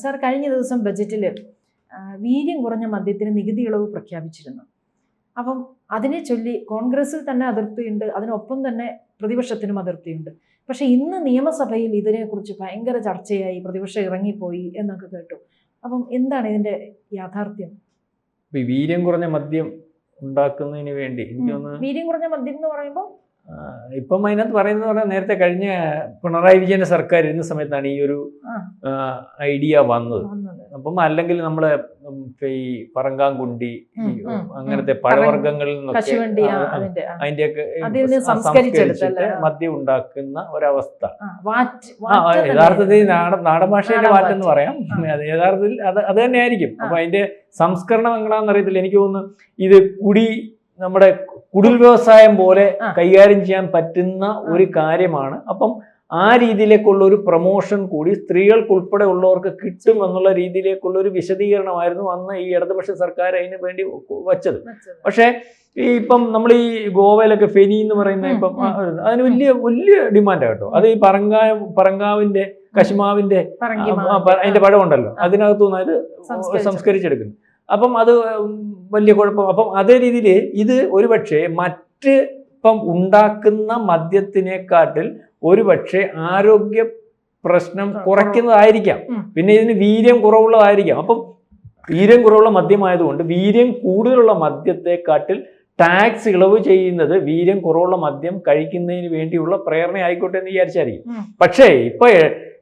Sir കഴിഞ്ഞ ദിവസം ബജറ്റിൽ വീര്യം കുറഞ്ഞ മദ്യത്തിന് നികുതി ഇളവ് പ്രഖ്യാപിച്ചിരുന്നു. അപ്പം അതിനെ ചൊല്ലി കോൺഗ്രസിൽ തന്നെ അതിർത്തിയുണ്ട്, അതിനൊപ്പം തന്നെ പ്രതിപക്ഷത്തിനും അതിർത്തിയുണ്ട്. പക്ഷെ ഇന്ന് നിയമസഭയിൽ ഇതിനെക്കുറിച്ച് ഭയങ്കര ചർച്ചയായി, പ്രതിപക്ഷം ഇറങ്ങിപ്പോയി എന്നൊക്കെ കേട്ടു. അപ്പം എന്താണ് ഇതിന്റെ യാഥാർത്ഥ്യം? വീര്യം കുറഞ്ഞ മദ്യം ഉണ്ടാക്കുന്നതിന് വേണ്ടി എനിക്കൊന്ന് വീര്യം കുറഞ്ഞ മദ്യം എന്ന് പറയുമ്പോൾ ഇപ്പം അതിനകത്ത് പറയുന്നത് പറഞ്ഞാൽ നേരത്തെ കഴിഞ്ഞ പിണറായി വിജയന്റെ സർക്കാർ ഇരുന്ന സമയത്താണ് ഈ ഒരു ഐഡിയ വന്നത്. അപ്പം അല്ലെങ്കിൽ നമ്മളെ ഈ പറങ്കാംകുണ്ടി അങ്ങനത്തെ പഴവർഗ്ഗങ്ങളിൽ നിന്നൊക്കെ അതിന്റെയൊക്കെ സംസ്കരിച്ചിട്ട് മദ്യം ഉണ്ടാക്കുന്ന ഒരവസ്ഥ. യഥാർത്ഥത്തിൽ നാടൻ ഭാഷയിലെ വാറ്റെന്ന് പറയാം. യഥാർത്ഥത്തിൽ അത് തന്നെ ആയിരിക്കും. അപ്പൊ അതിന്റെ സംസ്കരണം എങ്ങനെയാണെന്ന് അറിയത്തില്ല. എനിക്ക് തോന്നുന്നു ഇത് നമ്മുടെ കുടിൽ വ്യവസായം പോലെ കൈകാര്യം ചെയ്യാൻ പറ്റുന്ന ഒരു കാര്യമാണ്. അപ്പം ആ രീതിയിലേക്കുള്ള ഒരു പ്രൊമോഷൻ കൂടി സ്ത്രീകൾക്കുൾപ്പെടെ ഉള്ളവർക്ക് കിട്ടും എന്നുള്ള രീതിയിലേക്കുള്ള ഒരു വിശദീകരണമായിരുന്നു അന്ന് ഈ ഇടതുപക്ഷ സർക്കാർ അതിന് വേണ്ടി വച്ചത്. പക്ഷേ ഇപ്പം നമ്മൾ ഈ ഗോവയിലൊക്കെ ഫെനി എന്ന് പറയുന്ന ഇപ്പം അതിന് വലിയ ഡിമാൻഡാണ് കേട്ടോ. അത് ഈ പറങ്കാവിന്റെ കശുമാവിന്റെ അതിന്റെ പഴമുണ്ടല്ലോ, അതിനകത്തുനിന്ന് അത് സംസ്കരിച്ചെടുക്കുന്നു. അപ്പം അത് വലിയ കുഴപ്പം. അപ്പം അതേ രീതിയിൽ ഇത് ഒരുപക്ഷെ മറ്റ് ഇപ്പം ഉണ്ടാക്കുന്ന മദ്യത്തിനെക്കാട്ടിൽ ഒരുപക്ഷെ ആരോഗ്യ പ്രശ്നം കുറയ്ക്കുന്നതായിരിക്കാം. പിന്നെ ഇതിന് വീര്യം കുറവുള്ളതായിരിക്കാം. അപ്പം വീര്യം കുറവുള്ള മദ്യമായതുകൊണ്ട് വീര്യം കൂടുതലുള്ള മദ്യത്തെക്കാട്ടിൽ ടാക്സ് ഇളവ് ചെയ്യുന്നത് വീര്യം കുറവുള്ള മദ്യം കഴിക്കുന്നതിന് വേണ്ടിയുള്ള പ്രേരണ ആയിക്കോട്ടെ എന്ന് വിചാരിച്ചായിരിക്കും. പക്ഷേ ഇപ്പൊ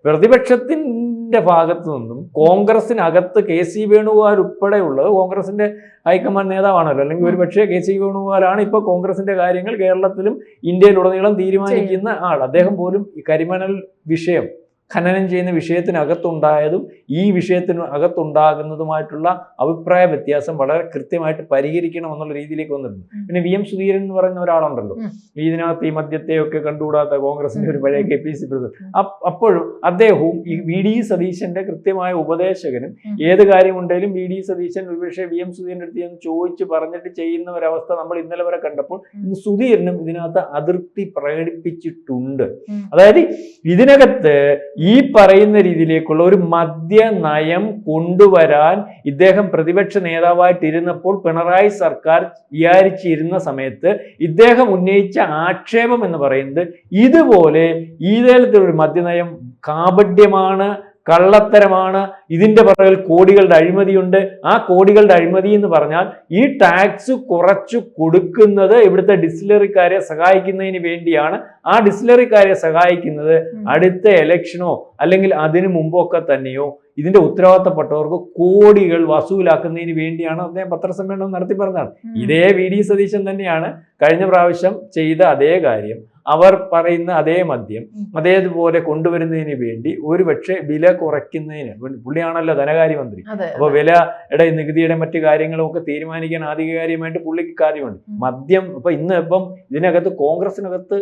പ്രതിപക്ഷത്തിന്റെ ഭാഗത്തു നിന്നും കോൺഗ്രസിനകത്ത് KC വേണുഗോപാൽ ഉൾപ്പെടെയുള്ളത് കോൺഗ്രസിന്റെ ഹൈക്കമാൻഡ് നേതാവാണല്ലോ, അല്ലെങ്കിൽ ഒരുപക്ഷെ KC വേണുഗോപാലാണ് ഇപ്പൊ കോൺഗ്രസിന്റെ കാര്യങ്ങൾ കേരളത്തിലും ഇന്ത്യയിലുടനീളം തീരുമാനിക്കുന്ന ആൾ. അദ്ദേഹം പോലും ഈ കരിമണൽ വിഷയം ഖനനം ചെയ്യുന്ന വിഷയത്തിനകത്തുണ്ടായതും ഈ വിഷയത്തിന് അകത്തുണ്ടാകുന്നതുമായിട്ടുള്ള അഭിപ്രായ വ്യത്യാസം വളരെ കൃത്യമായിട്ട് പരിഹരിക്കണം എന്നുള്ള രീതിയിലേക്ക് വന്നിട്ടുണ്ട്. പിന്നെ VM സുധീരൻ എന്ന് പറയുന്ന ഒരാളുണ്ടല്ലോ, ഇതിനകത്ത് ഈ മദ്യത്തെയൊക്കെ കണ്ടുകൂടാത്ത കോൺഗ്രസിന്റെ ഒരു പഴയ KPC പ്രസിഡന്റ്. അപ്പോഴും അദ്ദേഹവും ഈ VD സതീശന്റെ കൃത്യമായ ഉപദേശകനും, ഏത് കാര്യമുണ്ടെങ്കിലും VD സതീശൻ ഒരുപക്ഷെ VM സുധീരന്റെ അടുത്ത് എന്ന് ചോദിച്ച് പറഞ്ഞിട്ട് ചെയ്യുന്ന ഒരവസ്ഥ നമ്മൾ ഇന്നലെ വരെ കണ്ടപ്പോൾ ഇന്ന് സുധീരനും ഇതിനകത്ത് അതിർത്തി പ്രകടിപ്പിച്ചിട്ടുണ്ട്. അതായത് ഇതിനകത്ത് ഈ പറയുന്ന രീതിയിലേക്കുള്ള ഒരു മദ്യ നയം കൊണ്ടുവരാൻ ഇദ്ദേഹം പ്രതിപക്ഷ നേതാവായിട്ടിരുന്നപ്പോൾ പിണറായി സർക്കാർ വിചാരിച്ചിരുന്ന സമയത്ത് ഇദ്ദേഹം ഉന്നയിച്ച ആക്ഷേപം എന്ന് പറയുന്നത് ഇതുപോലെ ഈ തരത്തിലൊരു മദ്യനയം കാപഢ്യമാണ്, കള്ളത്തരമാണ്, ഇതിന്റെ പുറകിൽ കോടികളുടെ അഴിമതിയുണ്ട്. ആ കോടികളുടെ അഴിമതി എന്ന് പറഞ്ഞാൽ ഈ ടാക്സ് കുറച്ചു കൊടുക്കുന്നത് ഇവിടുത്തെ ഡിസ്റ്റിലറിക്കാരെ സഹായിക്കുന്നതിന് വേണ്ടിയാണ്. ആ ഡിസ്റ്റിലറിക്കാരെ സഹായിക്കുന്നത് അടുത്ത ഇലക്ഷനോ അല്ലെങ്കിൽ അതിനു മുമ്പൊക്കെ തന്നെയോ ഇതിന്റെ ഉത്തരവാദിത്തപ്പെട്ടവർക്ക് കോടികൾ വസൂലാക്കുന്നതിന് വേണ്ടിയാണ് അദ്ദേഹം പത്രസമ്മേളനം നടത്തി പറഞ്ഞതാണ്. ഇതേ VD സതീശൻ തന്നെയാണ് കഴിഞ്ഞ പ്രാവശ്യം ചെയ്ത അതേ കാര്യം. അവർ പറയുന്ന അതേ മദ്യം അതേപോലെ കൊണ്ടുവരുന്നതിന് വേണ്ടി ഒരുപക്ഷെ വില കുറയ്ക്കുന്നതിന് പുള്ളിയാണല്ലോ ധനകാര്യമന്ത്രി. അപ്പൊ വിലയുടെ നികുതിയുടെ മറ്റു കാര്യങ്ങളും ഒക്കെ തീരുമാനിക്കാൻ ആധികാരികമായിട്ട് പുള്ളിക്ക് കാര്യമുണ്ട്. മദ്യം ഇപ്പം ഇതിനകത്ത് കോൺഗ്രസിനകത്ത്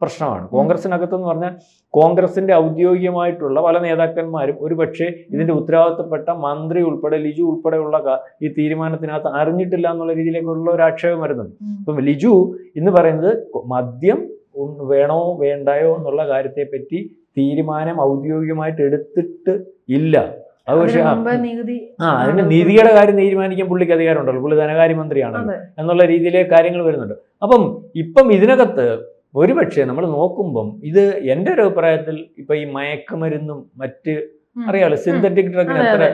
പ്രശ്നമാണ്. കോൺഗ്രസിനകത്തെന്ന് പറഞ്ഞാൽ കോൺഗ്രസിന്റെ ഔദ്യോഗികമായിട്ടുള്ള പല നേതാക്കന്മാരും ഒരുപക്ഷെ ഇതിന്റെ ഉത്തരവാദിത്തപ്പെട്ട മന്ത്രി ഉൾപ്പെടെ ലിജു ഉൾപ്പെടെയുള്ള ഈ തീരുമാനത്തിനകത്ത് അറിഞ്ഞിട്ടില്ല എന്നുള്ള രീതിയിലേക്കുള്ള ഒരു ആക്ഷേപം വരുന്നുണ്ട്. ഇപ്പം ലിജു എന്ന് പറയുന്നത് മദ്യം വേണോ വേണ്ടായോ എന്നുള്ള കാര്യത്തെ പറ്റി തീരുമാനം ഔദ്യോഗികമായിട്ട് എടുത്തിട്ട് ഇല്ല. അത് പക്ഷേ അതിന്റെ നിധിയുടെ കാര്യം തീരുമാനിക്കാൻ പുള്ളിക്ക് അധികാരം ഉണ്ടല്ലോ, പുള്ളി ധനകാര്യമന്ത്രിയാണല്ലോ എന്നുള്ള രീതിയിലെ കാര്യങ്ങൾ വരുന്നുണ്ട്. അപ്പം ഇപ്പം ഇതിനകത്ത് ഒരുപക്ഷെ നമ്മൾ നോക്കുമ്പം ഇത് എൻ്റെ ഒരു അഭിപ്രായത്തിൽ ഇപ്പൊ ഈ മയക്കുമരുന്നും മറ്റ് അറിയാലോ സിന്തറ്റിക് ഡ്രഗിന് എത്ര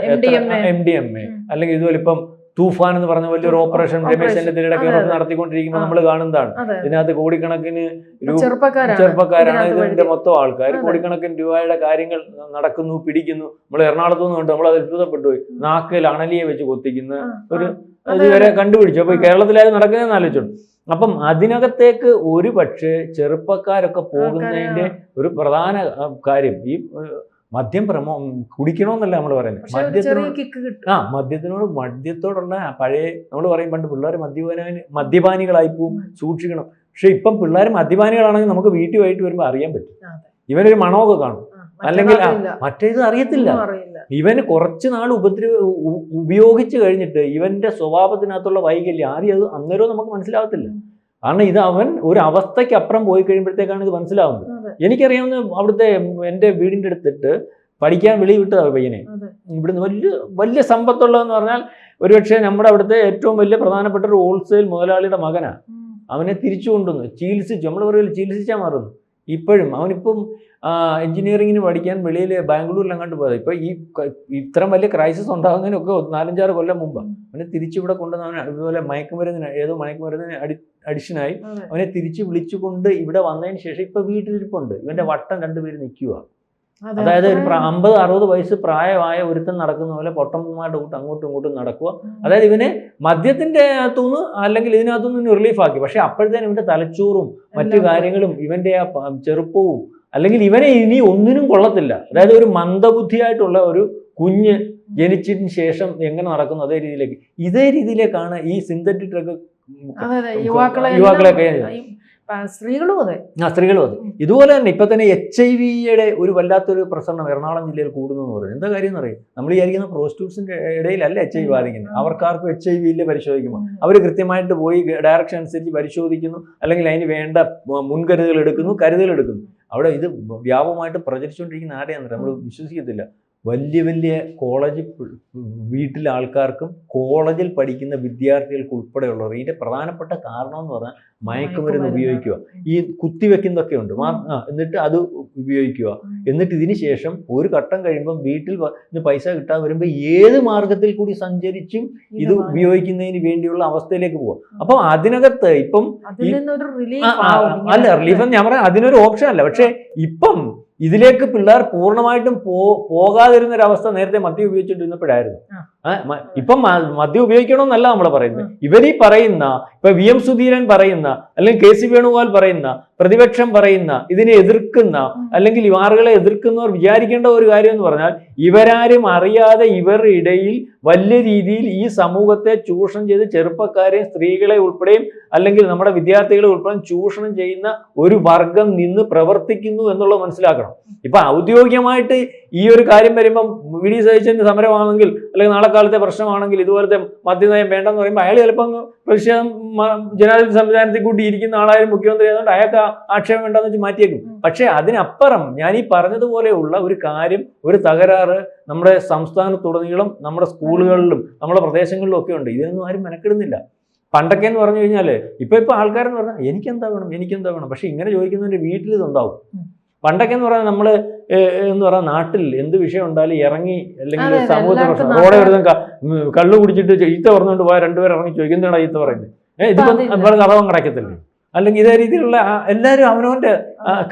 MDMA അല്ലെങ്കിൽ ഇതുപോലെ ഇപ്പം തൂഫാൻ എന്ന് പറഞ്ഞ വലിയൊരു ഓപ്പറേഷൻ രമേശ് ചെന്നിത്തലയുടെ കേരളത്തിൽ നടത്തിക്കൊണ്ടിരിക്കുമ്പോൾ നമ്മൾ കാണുന്നതാണ്. ഇതിനകത്ത് കോടിക്കണക്കിന് ചെറുപ്പക്കാരാണ് ഇതിന്റെ മൊത്തം ആൾക്കാർ. കോടിക്കണക്കിന് രൂപയുടെ കാര്യങ്ങൾ നടക്കുന്നു, പിടിക്കുന്നു. നമ്മൾ എറണാകുളത്ത് നിന്ന് കണ്ടു, നമ്മൾ അത് അത്ഭുതപ്പെട്ടു പോയി. നാക്കിൽ അണലിയെ വെച്ച് കൊത്തിക്കുന്ന ഒരു ഇതുവരെ കണ്ടുപിടിച്ചു. അപ്പൊ ഈ കേരളത്തിലായത് നടക്കുന്നതെന്ന് ആലോചിച്ചോളൂ. അപ്പം അതിനകത്തേക്ക് ഒരു പക്ഷേ ചെറുപ്പക്കാരൊക്കെ പോകുന്നതിന്റെ ഒരു പ്രധാന കാര്യം ഈ മദ്യം കുടിക്കണമെന്നല്ല നമ്മൾ പറയുന്നത്. മദ്യത്തോടുള്ള പഴയ നമ്മൾ പറയും പണ്ട് പിള്ളേർ മദ്യപാനികളായി പോവും, സൂക്ഷിക്കണം. പക്ഷെ ഇപ്പം പിള്ളേർ മദ്യപാനികളാണെങ്കിൽ നമുക്ക് വീട്ടിൽ വൈകിട്ട് വരുമ്പോൾ അറിയാൻ പറ്റും. ഇവനൊരു മണമൊക്കെ കാണും, അല്ലെങ്കിൽ മറ്റേത് അറിയത്തില്ല. ഇവന് കുറച്ച് നാൾ ഉപയോഗിച്ച് കഴിഞ്ഞിട്ട് ഇവന്റെ സ്വഭാവത്തിനകത്തുള്ള വൈകല്യം ആദ്യം അത് അന്നേരം നമുക്ക് മനസ്സിലാവത്തില്ല. കാരണം ഇത് അവൻ ഒരു അവസ്ഥയ്ക്ക് അപ്പുറം പോയി കഴിയുമ്പോഴത്തേക്കാണ് ഇത് മനസ്സിലാവുന്നത്. എനിക്കറിയാവുന്ന അവിടുത്തെ എൻ്റെ വീടിൻ്റെ അടുത്തിട്ട് പഠിക്കാൻ വിളി വിട്ടതാ പയ്യനെ. ഇവിടുന്ന് വലിയ വലിയ സമ്പത്തുള്ളതെന്ന് പറഞ്ഞാൽ ഒരുപക്ഷെ നമ്മുടെ അവിടുത്തെ ഏറ്റവും വലിയ പ്രധാനപ്പെട്ട ഒരു ഹോൾസെയിൽ മുതലാളിയുടെ മകനാണ്. അവനെ തിരിച്ചു കൊണ്ടുവന്നു, ചികിത്സിച്ചു. നമ്മൾ പറയുന്നത് ചികിത്സിച്ചാൽ മാറുന്നു. ഇപ്പോഴും അവനിപ്പം എഞ്ചിനീയറിങ്ങിന് പഠിക്കാൻ വെളിയിൽ ബാംഗ്ലൂരിൽ അങ്ങോട്ട് പോയത്. ഇപ്പം ഇത്രയും വലിയ ക്രൈസിസ് ഉണ്ടാകുന്നതിനൊക്കെ 4-5 കൊല്ലം മുമ്പ് അവനെ തിരിച്ചിവിടെ കൊണ്ടുവന്ന് അതുപോലെ മയക്കുമരുന്നിന് അഡിഷനായി അവനെ തിരിച്ച് വിളിച്ചുകൊണ്ട് ഇവിടെ വന്നതിന് ശേഷം ഇപ്പം വീട്ടിലിരിപ്പുണ്ട്. ഇവൻ്റെ വട്ടം 2 പേര് നിൽക്കുക. അതായത് ഒരു 50-60 വയസ്സ് പ്രായമായ ഒരുത്തൻ നടക്കുന്ന പോലെ പൊട്ടന്മാരുടെ കൂട്ട് അങ്ങോട്ടും ഇങ്ങോട്ടും നടക്കുക. അതായത് ഇവന് മദ്യത്തിന്റെ അകത്തുനിന്ന് അല്ലെങ്കിൽ ഇതിനകത്തുനിന്ന് റിലീഫ് ആക്കി. പക്ഷെ അപ്പോഴത്തേനും ഇവന്റെ തലച്ചോറും മറ്റു കാര്യങ്ങളും ഇവന്റെ ആ ചെറുപ്പവും അല്ലെങ്കിൽ ഇവനെ ഇനി ഒന്നിനും കൊള്ളത്തില്ല. അതായത് ഒരു മന്ദബുദ്ധിയായിട്ടുള്ള ഒരു കുഞ്ഞ് ജനിച്ചതിന് ശേഷം എങ്ങനെ നടക്കുന്നു ഇതേ രീതിയിലേക്കാണ് ഈ സിന്തറ്റിക് ഡ്രഗ് യുവാക്കളെയൊക്കെ സ്ത്രീകളും അതെ. ഇതുപോലെ തന്നെ ഇപ്പൊ തന്നെ HIV ഒരു വല്ലാത്തൊരു പ്രസരണം എറണാകുളം ജില്ലയിൽ കൂടുന്നു എന്ന് പറയുന്നത്. എന്താ കാര്യം എന്ന് അറിയാം? നമ്മൾ വിചാരിക്കുന്ന പ്രോസ്റ്റിറ്റ്യൂട്ട്സിന്റെ ഇടയിലല്ല HIV ബാധിക്കുന്നത്. അവർക്കാർക്കും HIV ഇല്ല പരിശോധിക്കുമ്പോൾ അവർ കൃത്യമായിട്ട് പോയി ഡയറക്ഷൻ അനുസരിച്ച് പരിശോധിക്കുന്നു, അല്ലെങ്കിൽ അതിന് വേണ്ട മുൻകരുതൽ എടുക്കുന്നു. അവിടെ ഇത് വ്യാപകമായിട്ട് പ്രചരിച്ചുകൊണ്ടിരിക്കുന്ന ആരെയാണെന്ന് നമ്മൾ വിശ്വസിക്കത്തില്ല. വലിയ വലിയ കോളേജ് വീട്ടിലെ ആൾക്കാർക്കും കോളേജിൽ പഠിക്കുന്ന വിദ്യാർത്ഥികൾക്ക് ഉൾപ്പെടെയുള്ളവർ ഇതിന്റെ പ്രധാനപ്പെട്ട കാരണം എന്ന് പറഞ്ഞാൽ മയക്കുമരുന്ന് ഉപയോഗിക്കുക. ഈ കുത്തിവെക്കുന്നതൊക്കെ ഉണ്ട്, എന്നിട്ട് അത് ഉപയോഗിക്കുക. എന്നിട്ട് ഇതിന് ശേഷം ഒരു ഘട്ടം കഴിയുമ്പം വീട്ടിൽ പൈസ കിട്ടാൻ വരുമ്പോൾ ഏത് മാർഗത്തിൽ കൂടി സഞ്ചരിച്ചും ഇത് ഉപയോഗിക്കുന്നതിന് വേണ്ടിയുള്ള അവസ്ഥയിലേക്ക് പോവാം. അപ്പം അതിനകത്ത് ഇപ്പം റിലീഫ് എന്ന് ഞാൻ പറയാം, അതിനൊരു ഓപ്ഷൻ അല്ല. പക്ഷെ ഇപ്പം ഇതിലേക്ക് പിള്ളേർ പൂർണ്ണമായിട്ടും പോകാതിരുന്നൊരവസ്ഥ നേരത്തെ മദ്യം ഉപയോഗിച്ചിട്ടിരുന്നപ്പോഴായിരുന്നു. ഇപ്പം മദ്യം ഉപയോഗിക്കണമെന്നല്ല നമ്മൾ പറയുന്നത്. ഇവരീ പറയുന്ന ഇപ്പൊ VM സുധീരൻ പറയുന്ന, അല്ലെങ്കിൽ KC വേണുഗോപാൽ പറയുന്ന, പ്രതിപക്ഷം പറയുന്ന, ഇതിനെ എതിർക്കുന്ന അല്ലെങ്കിൽ ആളുകളെ എതിർക്കുന്നവർ വിചാരിക്കേണ്ട ഒരു കാര്യം എന്ന് പറഞ്ഞാൽ ഇവരാരും അറിയാതെ ഇവരുടെ ഇടയിൽ വലിയ രീതിയിൽ ഈ സമൂഹത്തെ ചൂഷണം ചെയ്ത് ചെറുപ്പക്കാരെയും സ്ത്രീകളെ ഉൾപ്പെടെയും അല്ലെങ്കിൽ നമ്മുടെ വിദ്യാർത്ഥികളെ ഉൾപ്പെടെയും ചൂഷണം ചെയ്യുന്ന ഒരു വർഗം നിന്ന് പ്രവർത്തിക്കുന്നു എന്നുള്ളത് മനസ്സിലാക്കണം. ഇപ്പൊ ഔദ്യോഗികമായിട്ട് ഈ ഒരു കാര്യം വരുമ്പം VD സതീശന്റെ സമരമാണെങ്കിൽ അല്ലെങ്കിൽ നാളെ കാലത്തെ പ്രശ്നമാണെങ്കിൽ ഇതുപോലത്തെ മദ്യനയം വേണ്ടെന്ന് പറയുമ്പോൾ അയാൾ ചിലപ്പോൾ പ്രതിഷേധം ജനാധിപത്യ സംവിധാനത്തിൽ കൂട്ടി ഇരിക്കുന്ന ആളായാലും മുഖ്യമന്ത്രി ആയതുകൊണ്ട് അയാൾക്ക് ആക്ഷേപം വേണ്ടെന്ന് വെച്ച് മാറ്റിയേക്കും. പക്ഷെ അതിനപ്പുറം ഞാൻ ഈ പറഞ്ഞതുപോലെയുള്ള ഒരു കാര്യം, ഒരു തകരാറ് നമ്മുടെ സംസ്ഥാനത്തുടനീളം നമ്മുടെ സ്കൂളുകളിലും നമ്മുടെ പ്രദേശങ്ങളിലും ഒക്കെ ഉണ്ട്. ഇതിനൊന്നും ആരും മെനക്കെടുന്നില്ല. പണ്ടൊക്കെ എന്ന് പറഞ്ഞു കഴിഞ്ഞാൽ ഇപ്പൊ ആൾക്കാരെന്ന് പറഞ്ഞാൽ എനിക്കെന്താ വേണം, പക്ഷെ ഇങ്ങനെ ചോദിക്കുന്നതിന്റെ വീട്ടിൽ ഇതുണ്ടാവും. പണ്ടൊക്കെ എന്ന് പറഞ്ഞാൽ നമ്മൾ എന്ന് പറഞ്ഞാൽ നാട്ടിൽ എന്ത് വിഷയം ഉണ്ടായാലും ഇറങ്ങി, അല്ലെങ്കിൽ സമൂഹത്തെ പ്രശ്നം റോഡെ വരുന്ന കള്ളു കുടിച്ചിട്ട് ചീത്ത പറഞ്ഞുകൊണ്ട് പോയാൽ 2 പേർ ഇറങ്ങി ചോദിക്കും എന്താണ് ചീത്ത പറയുന്നത്, ഇതിപ്പം നമ്മൾ കറവം കിടക്കത്തില്ലേ, അല്ലെങ്കിൽ ഇതേ രീതിയിലുള്ള എല്ലാവരും അവനവന്റെ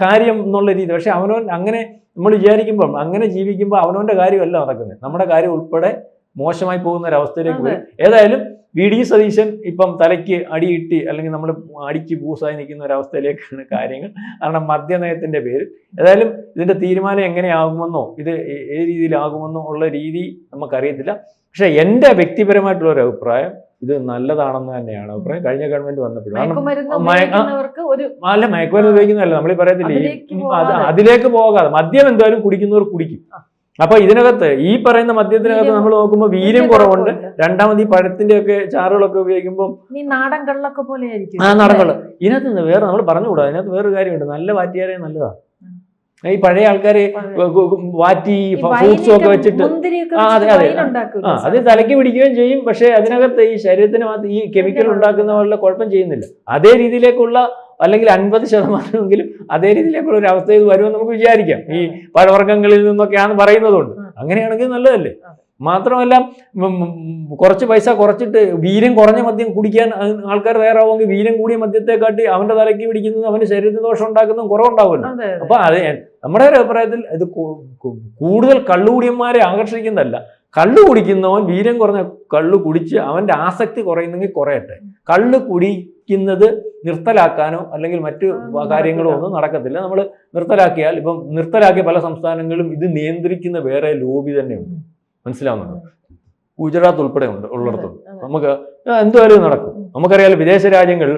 കാര്യം എന്നുള്ള രീതി. പക്ഷെ അവനവൻ അങ്ങനെ നമ്മൾ വിചാരിക്കുമ്പം അങ്ങനെ ജീവിക്കുമ്പോൾ അവനവന്റെ കാര്യമല്ല നടക്കുന്നത്, നമ്മുടെ കാര്യം ഉൾപ്പെടെ മോശമായി പോകുന്ന ഒരു അവസ്ഥയിലേക്ക് വരും. ഏതായാലും VD സതീശൻ ഇപ്പം തലയ്ക്ക് അടിയിട്ടി അല്ലെങ്കിൽ നമ്മൾ അടിക്ക് പൂസായി നിൽക്കുന്ന ഒരവസ്ഥയിലേക്കാണ് കാര്യങ്ങൾ. കാരണം മദ്യനയത്തിന്റെ പേര്. ഏതായാലും ഇതിന്റെ തീരുമാനം എങ്ങനെയാകുമെന്നോ ഇത് ഏത് രീതിയിലാകുമെന്നോ ഉള്ള രീതി നമുക്കറിയത്തില്ല. പക്ഷെ എൻ്റെ വ്യക്തിപരമായിട്ടുള്ള ഒരു അഭിപ്രായം ഇത് നല്ലതാണെന്ന് തന്നെയാണ് അഭിപ്രായം. കഴിഞ്ഞ ഗവൺമെന്റ് വന്നപ്പോഴും അല്ല മയക്കുമരുന്ന് ഉപയോഗിക്കുന്നതല്ല നമ്മൾ പറയത്തില്ലേ, അതിലേക്ക് പോകാതെ മദ്യം എന്തായാലും കുടിക്കുന്നവർ കുടിക്കും. അപ്പൊ ഇതിനകത്ത് ഈ പറയുന്ന മദ്യത്തിനകത്ത് നമ്മൾ നോക്കുമ്പോൾ വീര്യം കുറവുണ്ട്. രണ്ടാമത് ഈ പഴത്തിന്റെ ഒക്കെ ചാറുകളൊക്കെ ഉപയോഗിക്കുമ്പോൾ നാടൻ കള്ളൊക്കെ പോലെ ആയിരിക്കും. നാടൻ കള്ള് ഇതിനകത്ത് വേറെ നമ്മൾ പറഞ്ഞുകൂടാ. അതിനകത്ത് വേറൊരു കാര്യമുണ്ട്, നല്ല വാറ്റിയാലേ നല്ലതാ. ഈ പഴയ ആൾക്കാര് വാറ്റി ഫ്രൂട്ട്സും ഒക്കെ വെച്ചിട്ട് അത് തലയ്ക്ക് പിടിക്കുകയും ചെയ്യും. പക്ഷെ അതിനകത്ത് ഈ ശരീരത്തിന് ഈ കെമിക്കൽ ഉണ്ടാക്കുന്ന പോലെ കുഴപ്പം ചെയ്യുന്നില്ല. അതേ രീതിയിലേക്കുള്ള അല്ലെങ്കിൽ 50% അതേ രീതിയിലേക്കുള്ള ഒരു അവസ്ഥ ഇത് വരുമെന്ന് നമുക്ക് വിചാരിക്കാം. ഈ പഴവർഗ്ഗങ്ങളിൽ നിന്നൊക്കെയാണ് പറയുന്നതുകൊണ്ട് അങ്ങനെയാണെങ്കിൽ നല്ലതല്ലേ. മാത്രമല്ല കുറച്ച് പൈസ കുറച്ചിട്ട് വീര്യം കുറഞ്ഞ മദ്യം കുടിക്കാൻ ആൾക്കാർ തയ്യാറാവുമെങ്കിൽ വീര്യം കൂടിയ മദ്യത്തെക്കാട്ടി അവന്റെ തലയ്ക്ക് പിടിക്കുന്നതും അവന്റെ ശരീരത്തിന് ദോഷം ഉണ്ടാക്കുന്നതും കുറവുണ്ടാവുമല്ലോ. അപ്പൊ അത് നമ്മുടെ ഒരു അഭിപ്രായത്തിൽ ഇത് കൂടുതൽ കള്ളുകൂടിയന്മാരെ ആകർഷിക്കുന്നതല്ല. കള്ളു കുടിക്കുന്നവൻ വീര്യം കുറഞ്ഞ കള്ളു കുടിച്ച് അവന്റെ ആസക്തി കുറയുന്നെങ്കിൽ കുറയട്ടെ. കള്ളു കുടിക്കുന്നത് നിർത്തലാക്കാനോ അല്ലെങ്കിൽ മറ്റു കാര്യങ്ങളോ ഒന്നും നടക്കത്തില്ല. നമ്മൾ നിർത്തലാക്കിയാൽ ഇപ്പം നിർത്തലാക്കിയ പല സംസ്ഥാനങ്ങളിലും ഇത് നിയന്ത്രിക്കുന്ന വേറെ ലോബി തന്നെയുണ്ട്. മനസ്സിലാവുന്നുണ്ടോ? ഗുജറാത്ത് ഉൾപ്പെടെ ഉള്ളിടത്തും നമുക്ക് എന്തുവായാലും നടക്കും. നമുക്കറിയാലോ വിദേശ രാജ്യങ്ങളിൽ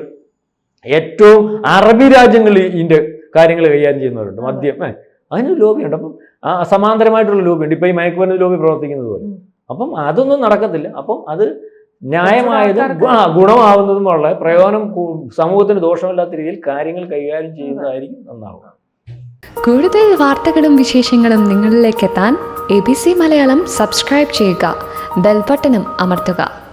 ഏറ്റവും അറബി രാജ്യങ്ങളിൽ ഇതിന്റെ കാര്യങ്ങൾ കൈകാര്യം ചെയ്യുന്നവരുണ്ട്. മദ്യം അതിനൊരു ലോബിയുണ്ട്. അപ്പം സമാന്തരമായിട്ടുള്ള ലോബിയുണ്ട്. ഇപ്പൊ ഈ മയക്കുമരുന്ന് ലോബി പ്രവർത്തിക്കുന്നത് പോലെ. അപ്പം അതൊന്നും നടക്കത്തില്ല. അപ്പം അത് ന്യായമായതും ഗുണമാവുന്നതുമുള്ള പ്രയോജനം സമൂഹത്തിന് ദോഷമില്ലാത്ത രീതിയിൽ കാര്യങ്ങൾ കൈകാര്യം ചെയ്യുന്നതായിരിക്കും നന്നാവുക. കൂടുതൽ വാർത്തകളും വിശേഷങ്ങളും നിങ്ങളിലേക്ക് എത്താൻ ABC മലയാളം സബ്സ്ക്രൈബ് ചെയ്യുക, ബെൽബട്ടനും അമർത്തുക.